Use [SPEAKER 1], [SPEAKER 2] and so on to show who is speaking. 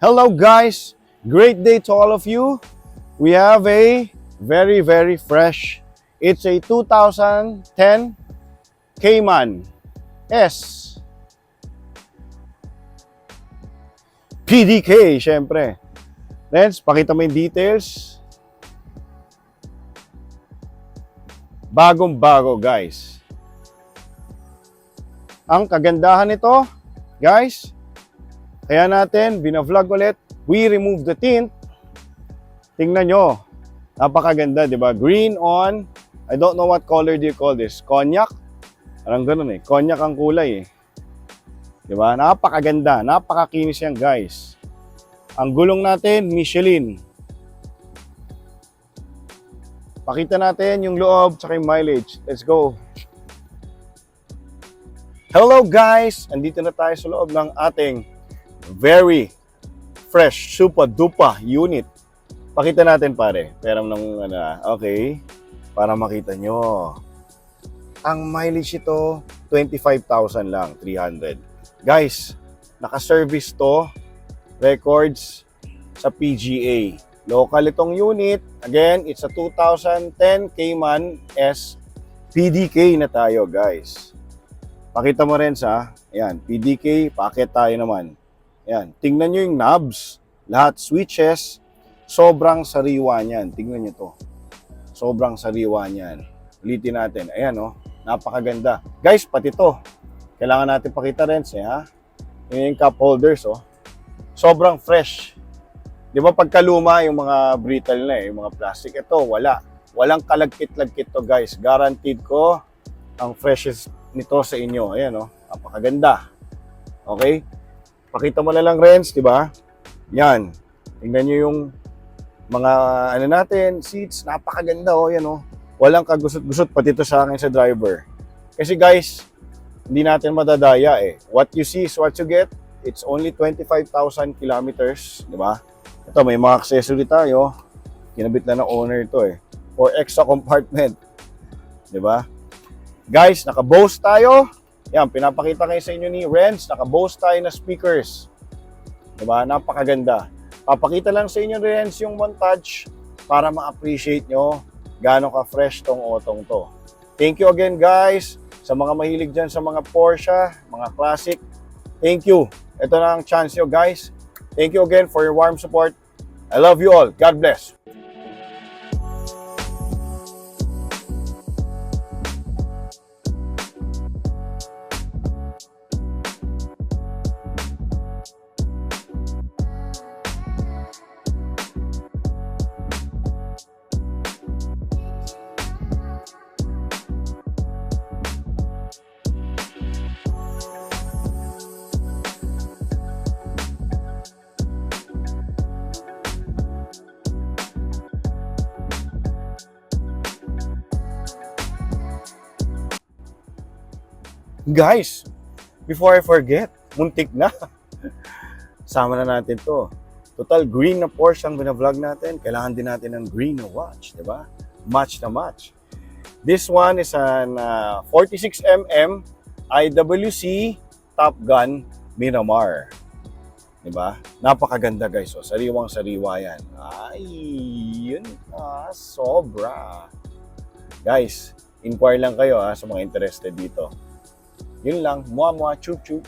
[SPEAKER 1] Hello guys! Great day to all of you. We have a very fresh. It's a 2010 Cayman S. PDK, syempre. Let's pakita mo yung details. Bagong-bago guys. Ang kagandahan nito, guys, kaya natin, binavlog ulit. We remove the tint. Tingnan nyo. Napakaganda, di ba? Green on. I don't know what color do you call this. Cognac? Parang ganun eh. Cognac ang kulay eh. Di ba? Napakaganda. Napakakinis yan, guys. Ang gulong natin, Michelin. Pakita natin yung loob tsaka yung mileage. Let's go. Hello, guys! Andito na tayo sa loob ng ating very fresh, super dupa unit. Pakita natin pare. Pero nung okay, para makita nyo. Ang mileage ito 25,000 lang, 300. Guys, naka-service to, records sa PGA. Local itong unit. Again, it's a 2010 Cayman S. PDK na tayo, guys. Pakita mo rin sa, ayan, PDK, packet tayo naman. Ayan, tingnan nyo yung knobs, lahat switches, sobrang sariwa niyan. Tingnan nyo to. Sobrang sariwa niyan. Ulitin natin. Ayan oh, napakaganda. Guys, pati to. Kailangan natin pakita rin ha. Yung cup holders oh. Sobrang fresh. Di ba pagkaluma yung mga brittle na yung mga plastic. Ito, wala. Walang kalagkit-lagkit to guys. Guaranteed ko ang freshest nito sa inyo. Ayan oh, napakaganda. Okay? Pakita mo na lang, Renz, di ba? Yan. Tingnan nyo yung mga natin, seats, napakaganda oh, yan oh. Walang kagusot-gusot pati ito sa akin sa driver. Kasi guys, hindi natin madadaya eh. What you see is what you get. It's only 25,000 kilometers, di ba? Ito, may mga accessory tayo. Kinabit na ng owner ito eh. For extra compartment. Di ba? Guys, naka-Bose tayo. Yan, pinapakita kayo sa inyo ni Renz, naka-Bose tayo na speakers. Diba? Napakaganda. Papakita lang sa inyo, Renz, yung montage para ma-appreciate nyo gaano ka-fresh tong otong to. Thank you again, guys, sa mga mahilig dyan sa mga Porsche, mga classic. Thank you. Ito na ang chance nyo, guys. Thank you again for your warm support. I love you all. God bless. Guys, before I forget, muntik na. Sama na natin to. Total green na Porsche ang binavlog natin. Kailangan din natin ng green na watch, di ba? Match na match. This one is an 46mm IWC Top Gun Miramar. Di ba? Napakaganda guys. So, sariwang-sariwa yan. Ay, yun sobra. Guys, inquire lang kayo sa mga interested dito. Yun lang. Mua, chup, chup.